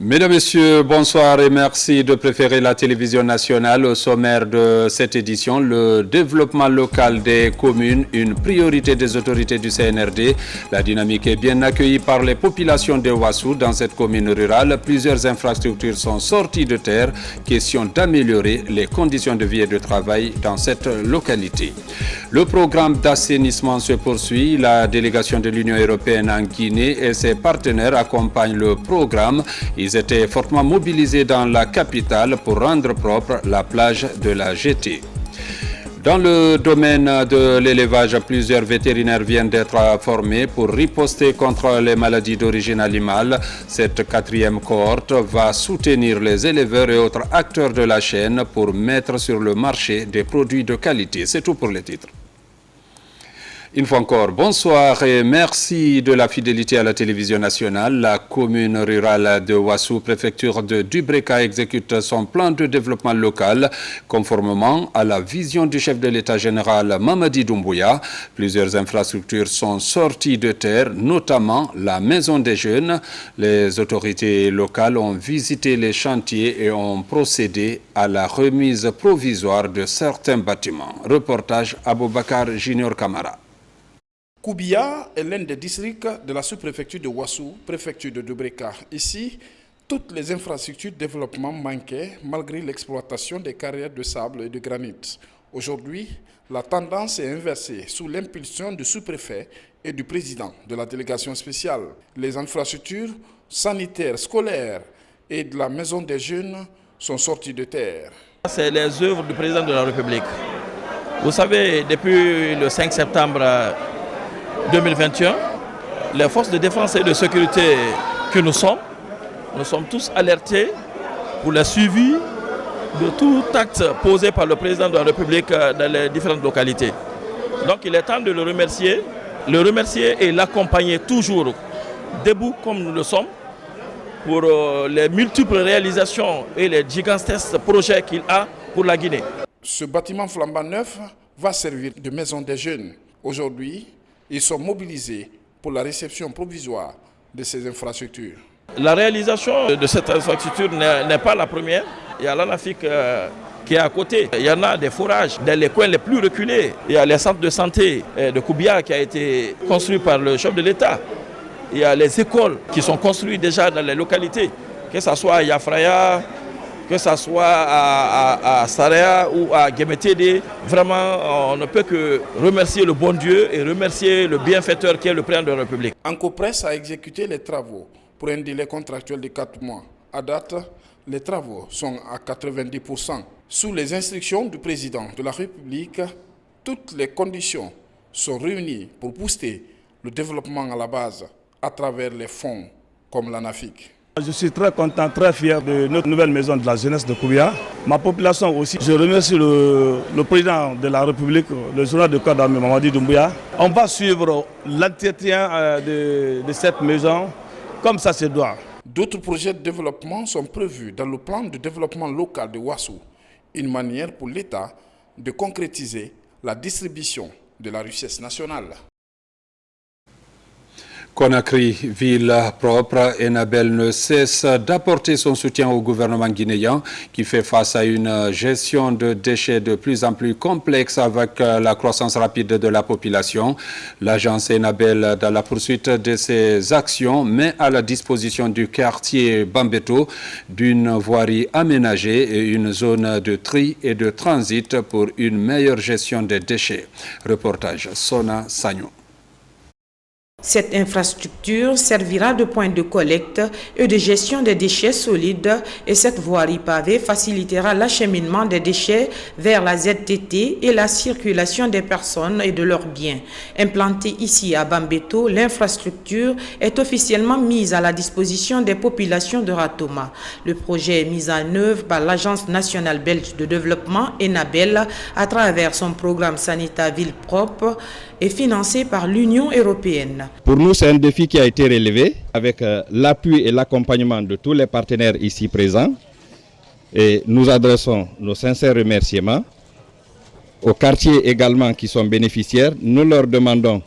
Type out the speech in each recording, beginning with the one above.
Mesdames, Messieurs, bonsoir et merci de préférer la télévision nationale. Au sommaire de cette édition, le développement local des communes, une priorité des autorités du CNRD. La dynamique est bien accueillie par les populations de Ouassou. Dans cette commune rurale, plusieurs infrastructures sont sorties de terre. Question d'améliorer les conditions de vie et de travail dans cette localité. Le programme d'assainissement se poursuit. La délégation de l'Union européenne en Guinée et ses partenaires accompagnent le programme. Ils étaient fortement mobilisés dans la capitale pour rendre propre la plage de la Jetée. Dans le domaine de l'élevage, plusieurs vétérinaires viennent d'être formés pour riposter contre les maladies d'origine animale. Cette quatrième cohorte va soutenir les éleveurs et autres acteurs de la chaîne pour mettre sur le marché des produits de qualité. C'est tout pour les titres. Une fois encore, bonsoir et merci de la fidélité à la télévision nationale. La commune rurale de Ouassou, préfecture de Dubreka, exécute son plan de développement local conformément à la vision du chef de l'État général Mamadi Doumbouya. Plusieurs infrastructures sont sorties de terre, notamment la Maison des Jeunes. Les autorités locales ont visité les chantiers et ont procédé à la remise provisoire de certains bâtiments. Reportage Aboubakar Junior Kamara. Koubia est l'un des districts de la sous-préfecture de Ouassou, préfecture de Dubreka. Ici, toutes les infrastructures de développement manquaient malgré l'exploitation des carrières de sable et de granit. Aujourd'hui, la tendance est inversée sous l'impulsion du sous-préfet et du président de la délégation spéciale. Les infrastructures sanitaires, scolaires et de la maison des jeunes sont sorties de terre. C'est les œuvres du président de la République. Vous savez, depuis le 5 septembre 2021, les forces de défense et de sécurité que nous sommes tous alertés pour le suivi de tout acte posé par le président de la République dans les différentes localités. Donc il est temps de le remercier et l'accompagner toujours debout comme nous le sommes pour les multiples réalisations et les gigantesques projets qu'il a pour la Guinée. Ce bâtiment flambant neuf va servir de maison des jeunes. Aujourd'hui, ils sont mobilisés pour la réception provisoire de ces infrastructures. La réalisation de cette infrastructure n'est pas la première. Il y a l'ANAFIC qui est à côté. Il y en a des forages dans les coins les plus reculés. Il y a les centres de santé de Koubia qui a été construit par le chef de l'État. Il y a les écoles qui sont construites déjà dans les localités, que ce soit à Yafraya, que ce soit à Saraya ou à Gemetede. Vraiment, on ne peut que remercier le bon Dieu et remercier le bienfaiteur qui est le président de la République. Ancopress a exécuté les travaux pour un délai contractuel de 4 mois. À date, les travaux sont à 90%. Sous les instructions du président de la République, toutes les conditions sont réunies pour booster le développement à la base à travers les fonds comme l'ANAFIC. Je suis très content, très fier de notre nouvelle maison de la jeunesse de Koubia. Ma population aussi. Je remercie le président de la République, le général de corps d'armée Mamadi Doumbouya. On va suivre l'entretien de cette maison comme ça se doit. D'autres projets de développement sont prévus dans le plan de développement local de Ouassou. Une manière pour l'État de concrétiser la distribution de la richesse nationale. Conakry, ville propre, Enabel ne cesse d'apporter son soutien au gouvernement guinéen qui fait face à une gestion de déchets de plus en plus complexe avec la croissance rapide de la population. L'agence Enabel, dans la poursuite de ses actions, met à la disposition du quartier Bambeto d'une voirie aménagée et une zone de tri et de transit pour une meilleure gestion des déchets. Reportage Sona Sagnon. Cette infrastructure servira de point de collecte et de gestion des déchets solides et cette voirie pavée facilitera l'acheminement des déchets vers la ZTT et la circulation des personnes et de leurs biens. Implantée ici à Bambeto, l'infrastructure est officiellement mise à la disposition des populations de Ratoma. Le projet est mis en œuvre par l'Agence nationale belge de développement, Enabel, à travers son programme sanitaire Ville propre et financé par l'Union européenne. Pour nous, c'est un défi qui a été relevé avec l'appui et l'accompagnement de tous les partenaires ici présents. Et nous adressons nos sincères remerciements aux quartiers également qui sont bénéficiaires. Nous leur demandons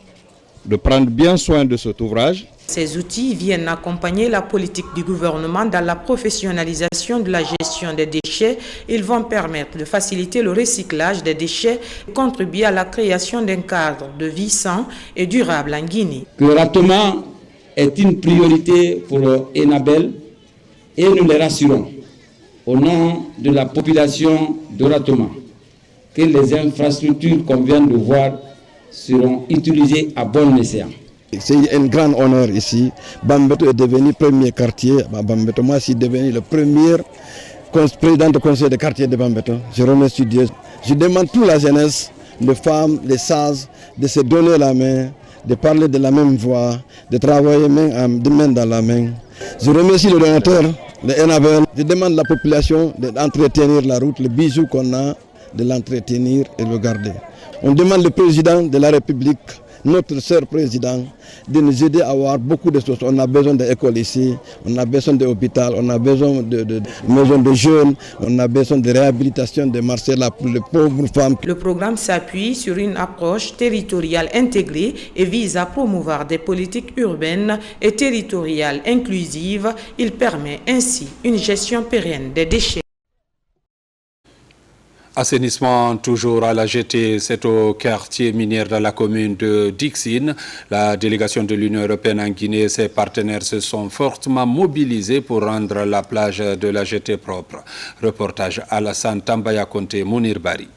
de prendre bien soin de cet ouvrage Ces outils viennent accompagner la politique du gouvernement dans la professionnalisation de la gestion des déchets. Ils vont permettre de faciliter le recyclage des déchets et contribuer à la création d'un cadre de vie sain et durable en Guinée. Le ratement est une priorité pour Enabel et nous les rassurons au nom de la population de Ratoma que les infrastructures qu'on vient de voir seront utilisées à bon escient. C'est un grand honneur ici. Bambeto est devenu premier quartier. Bambeto, moi, je suis devenu le premier président du conseil de quartier de Bambeto. Je remercie Dieu. Je demande toute la jeunesse, les femmes, les sages, de se donner la main, de parler de la même voix, de travailler main dans la main. Je remercie le donateur, le Enabel. Je demande à la population d'entretenir la route, le bijou qu'on a, de l'entretenir et le garder. On demande au président de la République, notre cher président, de nous aider à avoir beaucoup de choses. On a besoin d'écoles ici, on a besoin d'hôpital, on a besoin de maisons de jeunes, on a besoin de réhabilitation des marchés là pour les pauvres femmes. Le programme s'appuie sur une approche territoriale intégrée et vise à promouvoir des politiques urbaines et territoriales inclusives. Il permet ainsi une gestion pérenne des déchets. Assainissement toujours à la jetée, c'est au quartier minier de la commune de Dixine. La délégation de l'Union européenne en Guinée et ses partenaires se sont fortement mobilisés pour rendre la plage de la jetée propre. Reportage Alassane Tambaya-Conté, Mounir Bari.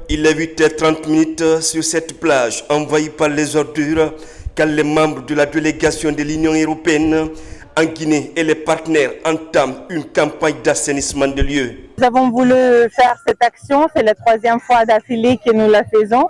Il est 8h30 sur cette plage envahie par les ordures quand les membres de la délégation de l'Union européenne en Guinée et les partenaires entament une campagne d'assainissement de lieux. Nous avons voulu faire cette action, c'est la 3e fois d'affilée que nous la faisons,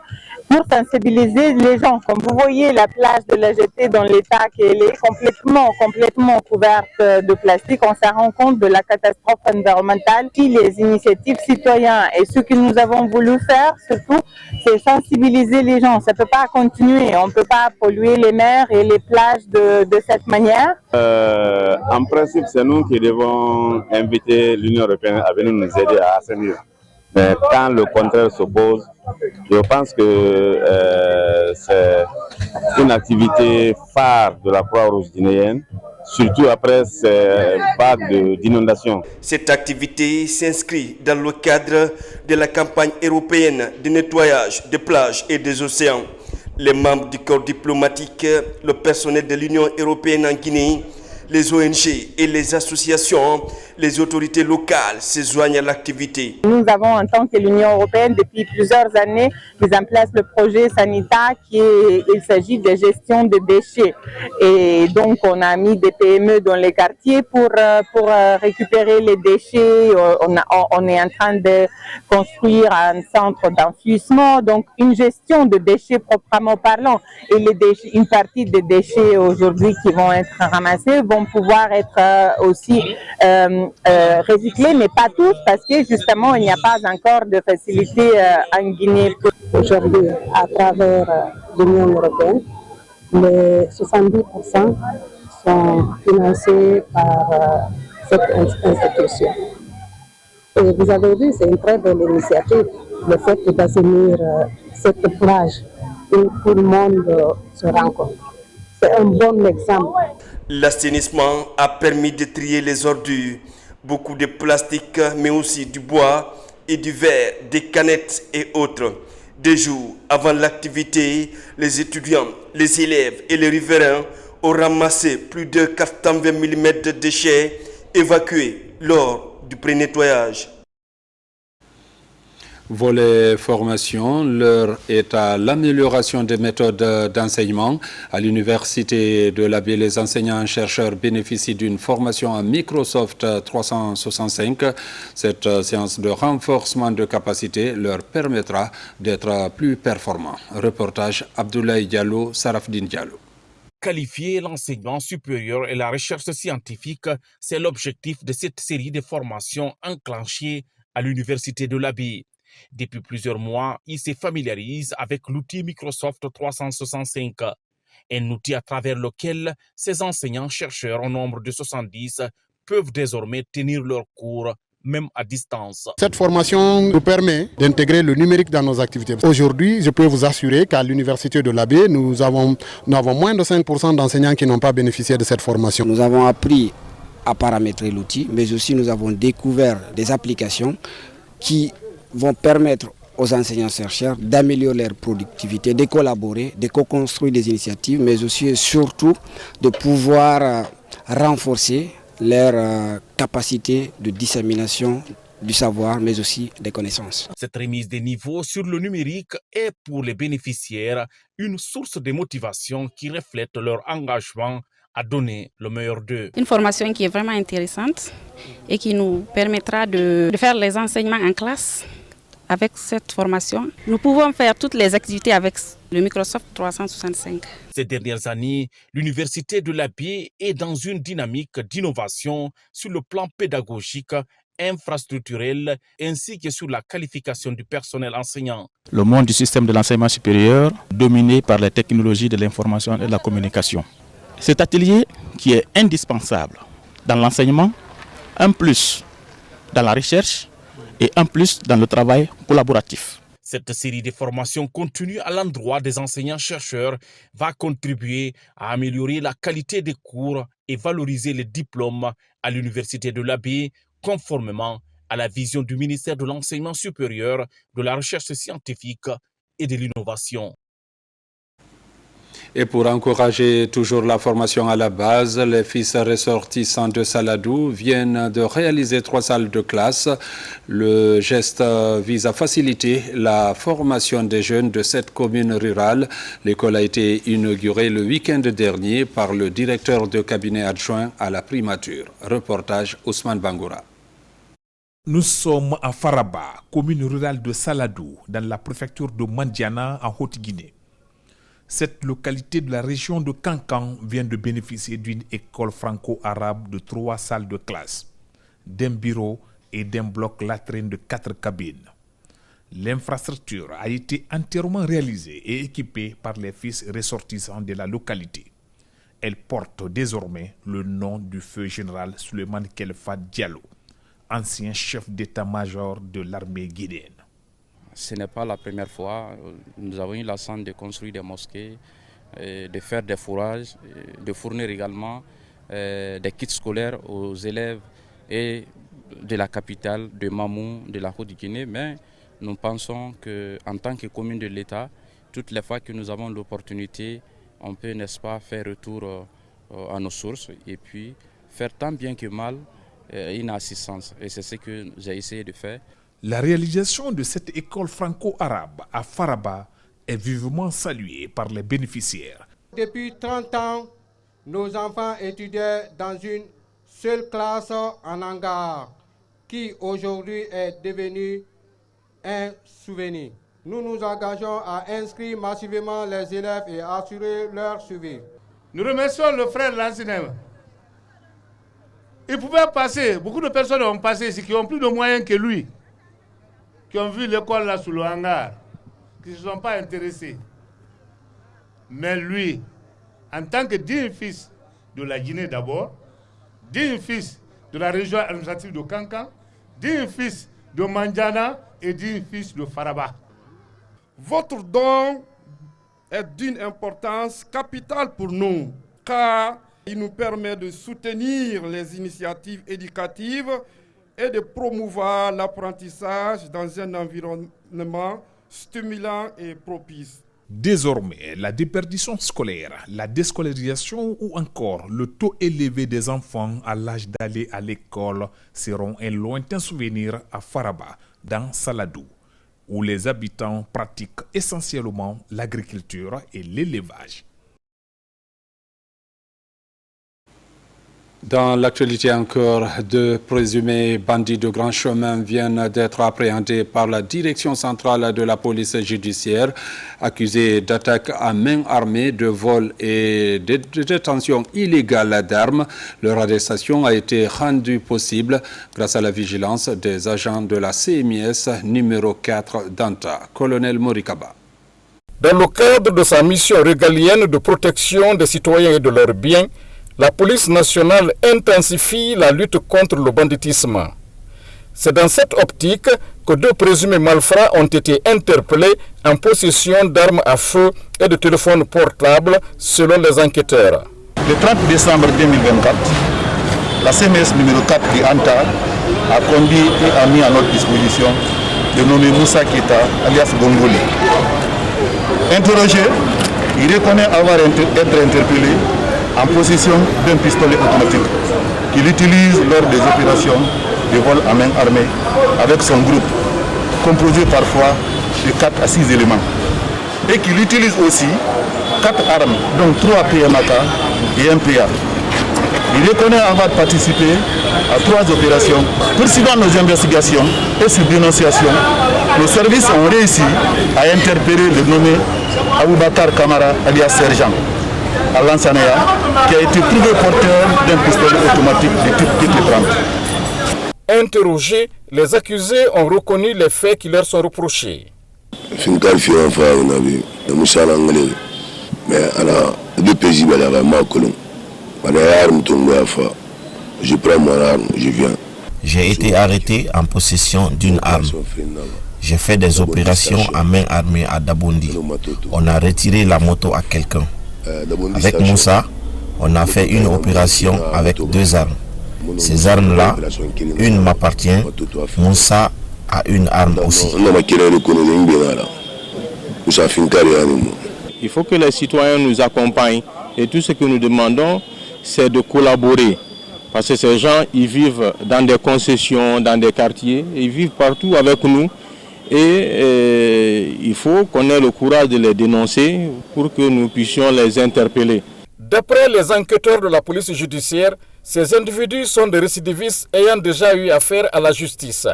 pour sensibiliser les gens. Comme vous voyez, la plage de la jetée dans l'état qu'elle est complètement couverte de plastique, on se rend compte de la catastrophe environnementale. Si les initiatives citoyennes et ce que nous avons voulu faire, surtout, c'est sensibiliser les gens. Ça ne peut pas continuer, on ne peut pas polluer les mers et les plages de cette manière. En principe, c'est nous qui devons inviter l'Union européenne à venir nous aider à assainir. Mais quand le contraire s'oppose, je pense que c'est une activité phare de la Croix-Rouge guinéenne, surtout après ces vagues d'inondations. Cette activité s'inscrit dans le cadre de la campagne européenne de nettoyage des plages et des océans. Les membres du corps diplomatique, le personnel de l'Union européenne en Guinée, les ONG et les associations, les autorités locales se joignent à l'activité. Nous avons, en tant que l'Union européenne, depuis plusieurs années, mis en place le projet Sanita il s'agit de gestion des déchets. Et donc, on a mis des PME dans les quartiers pour récupérer les déchets. On est en train de construire un centre d'enfouissement, donc une gestion de déchets proprement parlant. Et une partie des déchets aujourd'hui qui vont être ramassés vont pouvoir être aussi recyclés, mais pas tous, parce que justement, il n'y a pas encore de facilité en Guinée. Aujourd'hui, à travers l'Union européenne, les 70% sont financés par cette institution. Et vous avez vu, c'est une très belle initiative, le fait d'assainir cette plage où tout le monde se rencontre. C'est un bon exemple. L'assainissement a permis de trier les ordures, beaucoup de plastique, mais aussi du bois et du verre, des canettes et autres. 2 jours avant l'activité, les étudiants, les élèves et les riverains ont ramassé plus de 420 mm de déchets évacués lors du pré-nettoyage. Volet formation, l'heure est à l'amélioration des méthodes d'enseignement. À l'université de l'Abbé, les enseignants-chercheurs bénéficient d'une formation en Microsoft 365. Cette séance de renforcement de capacité leur permettra d'être plus performants. Reportage Abdoulaye Diallo, Sarafdine Diallo. Qualifier l'enseignement supérieur et la recherche scientifique, c'est l'objectif de cette série de formations enclenchées à l'université de l'Abbé. Depuis plusieurs mois, ils se familiarisent avec l'outil Microsoft 365, un outil à travers lequel ces enseignants-chercheurs au nombre de 70 peuvent désormais tenir leurs cours même à distance. Cette formation nous permet d'intégrer le numérique dans nos activités. Aujourd'hui, je peux vous assurer qu'à l'université de l'Abbé, nous avons moins de 5% d'enseignants qui n'ont pas bénéficié de cette formation. Nous avons appris à paramétrer l'outil, mais aussi nous avons découvert des applications qui vont permettre aux enseignants-chercheurs d'améliorer leur productivité, de collaborer, de co-construire des initiatives, mais aussi et surtout de pouvoir renforcer leur capacité de dissémination du savoir, mais aussi des connaissances. Cette remise des niveaux sur le numérique est pour les bénéficiaires une source de motivation qui reflète leur engagement à donner le meilleur d'eux. Une formation qui est vraiment intéressante et qui nous permettra de faire les enseignements en classe. Avec cette formation, nous pouvons faire toutes les activités avec le Microsoft 365. Ces dernières années, l'Université de l'Abbé est dans une dynamique d'innovation sur le plan pédagogique, infrastructurel, ainsi que sur la qualification du personnel enseignant. Le monde du système de l'enseignement supérieur, dominé par les technologies de l'information et de la communication. Cet atelier qui est indispensable dans l'enseignement, un plus dans la recherche et un plus dans le travail collaboratif. Cette série de formations continues à l'endroit des enseignants-chercheurs va contribuer à améliorer la qualité des cours et valoriser les diplômes à l'Université de l'Abbé, conformément à la vision du ministère de l'Enseignement supérieur, de la Recherche scientifique et de l'Innovation. Et pour encourager toujours la formation à la base, les fils ressortissants de Saladou viennent de réaliser 3 salles de classe. Le geste vise à faciliter la formation des jeunes de cette commune rurale. L'école a été inaugurée le week-end dernier par le directeur de cabinet adjoint à la primature. Reportage Ousmane Bangoura. Nous sommes à Faraba, commune rurale de Saladou, dans la préfecture de Mandiana, en Haute-Guinée. Cette localité de la région de Kankan vient de bénéficier d'une école franco-arabe de 3 salles de classe, d'un bureau et d'un bloc latrine de 4 cabines. L'infrastructure a été entièrement réalisée et équipée par les fils ressortissants de la localité. Elle porte désormais le nom du feu général Suleiman Kelfa Diallo, ancien chef d'état-major de l'armée guinéenne. Ce n'est pas la première fois. Nous avons eu la chance de construire des mosquées, de faire des fourrages, de fournir également des kits scolaires aux élèves et de la capitale, de Mamou, de la Haute-Guinée. Mais nous pensons qu'en tant que commune de l'État, toutes les fois que nous avons l'opportunité, on peut, n'est-ce pas, faire retour à nos sources et puis faire tant bien que mal une assistance. Et c'est ce que j'ai essayé de faire. La réalisation de cette école franco-arabe à Faraba est vivement saluée par les bénéficiaires. Depuis 30 ans, nos enfants étudiaient dans une seule classe en hangar, qui aujourd'hui est devenue un souvenir. Nous nous engageons à inscrire massivement les élèves et à assurer leur suivi. Nous remercions le frère Lansinem. Il pouvait passer, beaucoup de personnes ont passé ici qui ont plus de moyens que lui, qui ont vu l'école là sous le hangar, qui ne se sont pas intéressés. Mais lui, en tant que digne fils de la Guinée d'abord, digne fils de la région administrative de Kankan, digne fils de Mandiana et digne fils de Faraba. Votre don est d'une importance capitale pour nous, car il nous permet de soutenir les initiatives éducatives et de promouvoir l'apprentissage dans un environnement stimulant et propice. Désormais, la déperdition scolaire, la déscolarisation ou encore le taux élevé des enfants à l'âge d'aller à l'école seront un lointain souvenir à Faraba, dans Saladou, où les habitants pratiquent essentiellement l'agriculture et l'élevage. Dans l'actualité encore, 2 présumés bandits de grand chemin viennent d'être appréhendés par la direction centrale de la police judiciaire, accusés d'attaques à main armée, de vol et de détention illégale d'armes. Leur arrestation a été rendue possible grâce à la vigilance des agents de la CMIS numéro 4 d'Anta. Colonel Morikaba. Dans le cadre de sa mission régalienne de protection des citoyens et de leurs biens, la police nationale intensifie la lutte contre le banditisme. C'est dans cette optique que 2 présumés malfrats ont été interpellés en possession d'armes à feu et de téléphones portables, selon les enquêteurs. Le 30 décembre 2024, la CMS numéro 4 du ANTA a conduit et a mis à notre disposition le nommé Moussa Keita, alias Gongoli. Interrogé, il reconnaît avoir été interpellé en possession d'un pistolet automatique qu'il utilise lors des opérations de vol à main armée avec son groupe, composé parfois de 4 à 6 éléments, et qu'il utilise aussi 4 armes, dont 3 PMAK et un PA. Il reconnaît avoir participé à 3 opérations. Poursuivant nos investigations et sur dénonciation, nos services ont réussi à interpeller le nommé Aboubakar Kamara, alias Sergent, à Lansanaya, qui a été trouvé porteur d'un pistolet automatique de type PT-30. Interrogés, les accusés ont reconnu les faits qui leur sont reprochés. Je prends mon arme, je viens. J'ai été arrêté en possession d'une arme. J'ai fait des opérations à main armée à Dabondi. On a retiré la moto à quelqu'un. Avec Moussa, on a fait une opération avec 2 armes. Ces armes-là, une m'appartient, Moussa a une arme aussi. Il faut que les citoyens nous accompagnent et tout ce que nous demandons, c'est de collaborer. Parce que ces gens, ils vivent dans des concessions, dans des quartiers, ils vivent partout avec nous. Et il faut qu'on ait le courage de les dénoncer pour que nous puissions les interpeller. D'après les enquêteurs de la police judiciaire, ces individus sont des récidivistes ayant déjà eu affaire à la justice.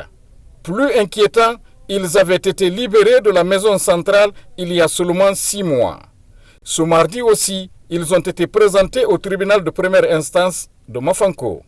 Plus inquiétant, ils avaient été libérés de la maison centrale il y a seulement 6 mois. Ce mardi aussi, ils ont été présentés au tribunal de première instance de Mafanko.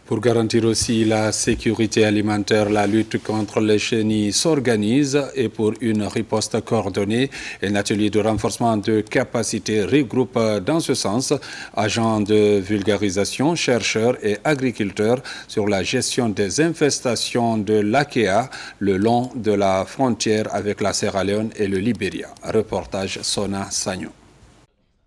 Pour garantir aussi la sécurité alimentaire, la lutte contre les chenilles s'organise et pour une riposte coordonnée, un atelier de renforcement de capacité regroupe dans ce sens agents de vulgarisation, chercheurs et agriculteurs sur la gestion des infestations de l'AKEA le long de la frontière avec la Sierra Leone et le Libéria. Reportage Sona Sagno.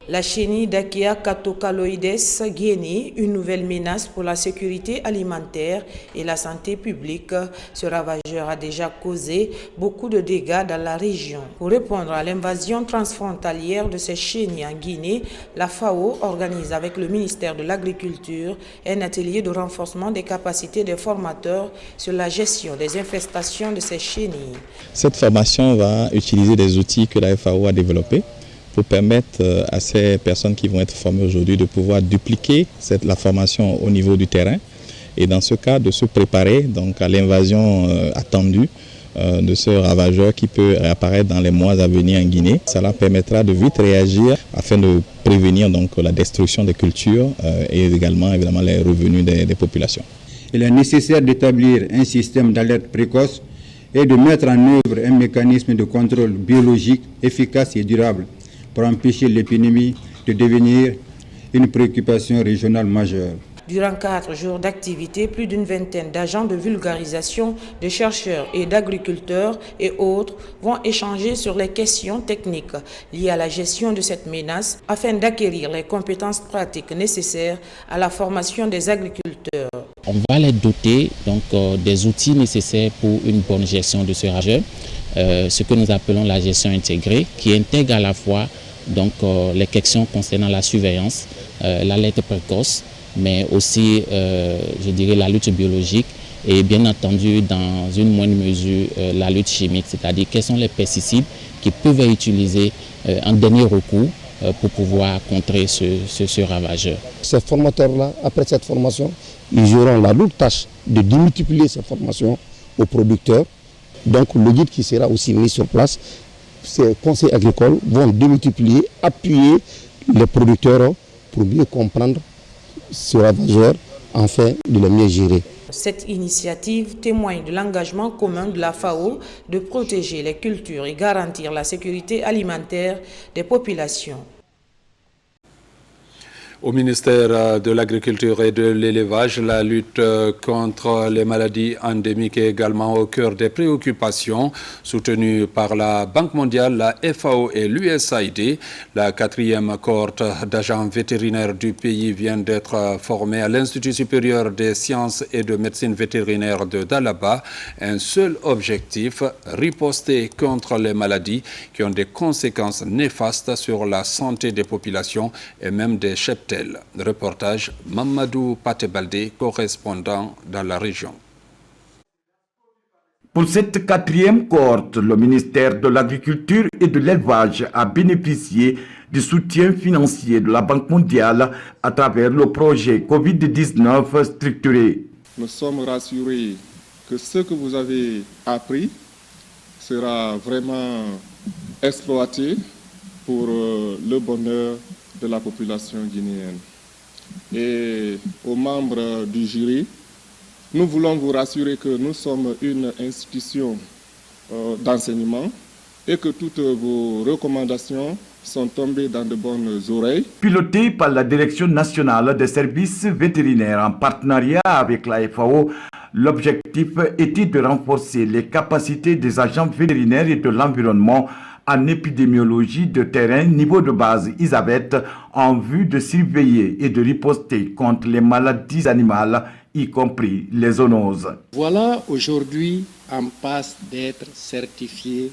La chenille d'Akea catocaloides guinée, une nouvelle menace pour la sécurité alimentaire et la santé publique. Ce ravageur a déjà causé beaucoup de dégâts dans la région. Pour répondre à l'invasion transfrontalière de ces chenilles en Guinée, la FAO organise avec le ministère de l'Agriculture un atelier de renforcement des capacités des formateurs sur la gestion des infestations de ces chenilles. Cette formation va utiliser des outils que la FAO a développés pour permettre à ces personnes qui vont être formées aujourd'hui de pouvoir dupliquer la formation au niveau du terrain et dans ce cas de se préparer donc à l'invasion attendue de ce ravageur qui peut réapparaître dans les mois à venir en Guinée. Cela permettra de vite réagir afin de prévenir donc la destruction des cultures et également évidemment les revenus des populations. Il est nécessaire d'établir un système d'alerte précoce et de mettre en œuvre un mécanisme de contrôle biologique efficace et durable pour empêcher l'épidémie de devenir une préoccupation régionale majeure. Durant 4 jours d'activité, plus d'une vingtaine d'agents de vulgarisation, de chercheurs et d'agriculteurs et autres vont échanger sur les questions techniques liées à la gestion de cette menace afin d'acquérir les compétences pratiques nécessaires à la formation des agriculteurs. On va les doter donc, des outils nécessaires pour une bonne gestion de ce ravageur, ce que nous appelons la gestion intégrée, qui intègre à la fois donc, les questions concernant la surveillance, l'alerte précoce, mais aussi, je dirais, la lutte biologique et bien entendu, dans une moindre mesure, la lutte chimique, c'est-à-dire quels sont les pesticides qui peuvent être utilisés en dernier recours pour pouvoir contrer ce ravageur. Ces formateurs-là, après cette formation, ils auront la lourde tâche de démultiplier ces formations aux producteurs. Donc le guide qui sera aussi mis sur place, ces conseils agricoles vont démultiplier, appuyer les producteurs pour mieux comprendre ce ravageur afin de le mieux gérer. Cette initiative témoigne de l'engagement commun de la FAO de protéger les cultures et garantir la sécurité alimentaire des populations. Au ministère de l'Agriculture et de l'Élevage, la lutte contre les maladies endémiques est également au cœur des préoccupations soutenues par la Banque mondiale, la FAO et l'USAID. La 4e cohorte d'agents vétérinaires du pays vient d'être formée à l'Institut supérieur des sciences et de médecine vétérinaire de Dalaba. Un seul objectif, riposter contre les maladies qui ont des conséquences néfastes sur la santé des populations et même des cheptels. Reportage Mamadou Patebalde, correspondant dans la région. Pour cette 4e cohorte, le ministère de l'Agriculture et de l'Élevage a bénéficié du soutien financier de la Banque mondiale à travers le projet Covid-19 structuré. Nous sommes rassurés que ce que vous avez appris sera vraiment exploité pour le bonheur de la population guinéenne. Et aux membres du jury, nous voulons vous rassurer que nous sommes une institution d'enseignement et que toutes vos recommandations sont tombées dans de bonnes oreilles. Piloté par la Direction nationale des services vétérinaires en partenariat avec la FAO, l'objectif était de renforcer les capacités des agents vétérinaires et de l'environnement en épidémiologie de terrain niveau de base ISAVET en vue de surveiller et de riposter contre les maladies animales, y compris les zoonoses. Voilà aujourd'hui en passe d'être certifié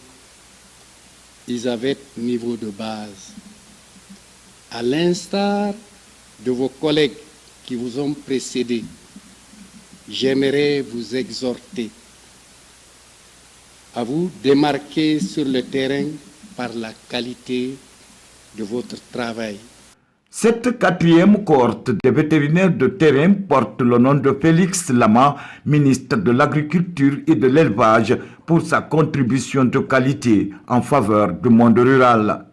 ISAVET niveau de base. À l'instar de vos collègues qui vous ont précédés, j'aimerais vous exhorter à vous démarquer sur le terrain par la qualité de votre travail. Cette 4e cohorte des vétérinaires de terrain porte le nom de Félix Lama, ministre de l'Agriculture et de l'Élevage, pour sa contribution de qualité en faveur du monde rural.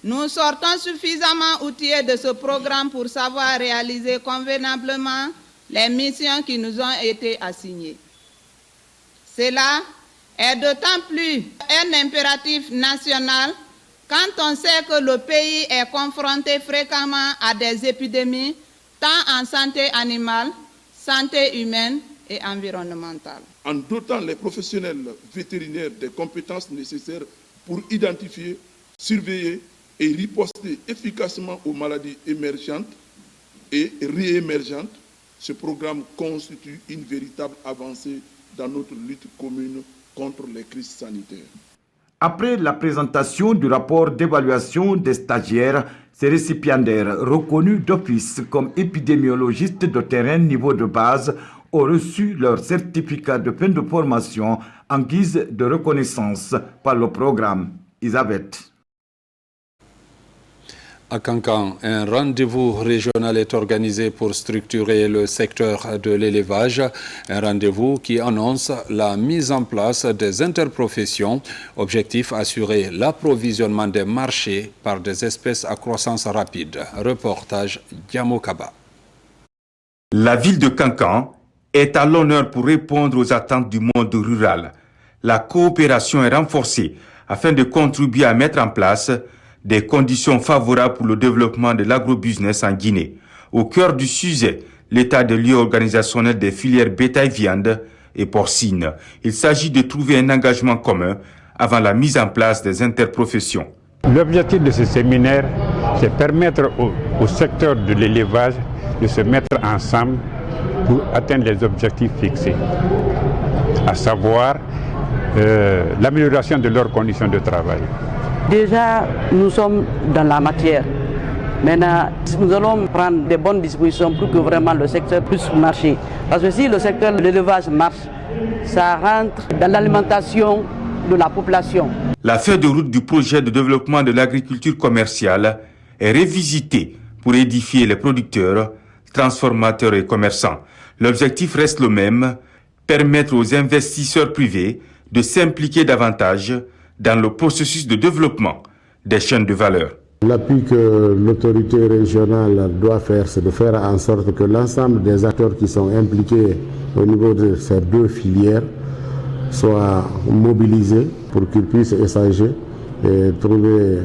Nous sortons suffisamment outillés de ce programme pour savoir réaliser convenablement les missions qui nous ont été assignées. Cela est d'autant plus un impératif national quand on sait que le pays est confronté fréquemment à des épidémies, tant en santé animale, santé humaine et environnementale. En dotant les professionnels vétérinaires des compétences nécessaires pour identifier, surveiller et riposter efficacement aux maladies émergentes et réémergentes, ce programme constitue une véritable avancée dans notre lutte commune contre les crises sanitaires. Après la présentation du rapport d'évaluation des stagiaires, ces récipiendaires reconnus d'office comme épidémiologistes de terrain niveau de base ont reçu leur certificat de fin de formation en guise de reconnaissance par le programme ISAVET. À Kankan, un rendez-vous régional est organisé pour structurer le secteur de l'élevage. Un rendez-vous qui annonce la mise en place des interprofessions. Objectif, assurer l'approvisionnement des marchés par des espèces à croissance rapide. Reportage Diamokaba. La ville de Kankan est à l'honneur pour répondre aux attentes du monde rural. La coopération est renforcée afin de contribuer à mettre en place des conditions favorables pour le développement de l'agrobusiness en Guinée. Au cœur du sujet, l'état de lieu organisationnel des filières bétail-viande et porcine. Il s'agit de trouver un engagement commun avant la mise en place des interprofessions. L'objectif de ce séminaire, c'est permettre au secteur de l'élevage de se mettre ensemble pour atteindre les objectifs fixés, à savoir l'amélioration de leurs conditions de travail. Déjà, nous sommes dans la matière. Maintenant, nous allons prendre des bonnes dispositions pour que vraiment le secteur puisse marcher. Parce que si le secteur de l'élevage marche, ça rentre dans l'alimentation de la population. La feuille de route du projet de développement de l'agriculture commerciale est révisitée pour édifier les producteurs, transformateurs et commerçants. L'objectif reste le même, permettre aux investisseurs privés de s'impliquer davantage dans le processus de développement des chaînes de valeur. L'appui que l'autorité régionale doit faire, c'est de faire en sorte que l'ensemble des acteurs qui sont impliqués au niveau de ces deux filières soient mobilisés pour qu'ils puissent échanger et trouver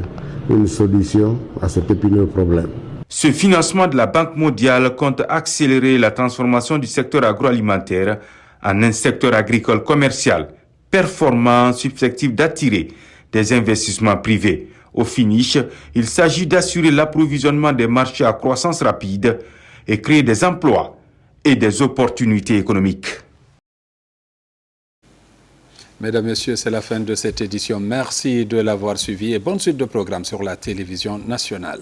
une solution à cet épineux problème. Ce financement de la Banque mondiale compte accélérer la transformation du secteur agroalimentaire en un secteur agricole commercial, performant, susceptible d'attirer des investissements privés. Au finish, il s'agit d'assurer l'approvisionnement des marchés à croissance rapide et créer des emplois et des opportunités économiques. Mesdames, Messieurs, c'est la fin de cette édition. Merci de l'avoir suivi et bonne suite de programme sur la télévision nationale.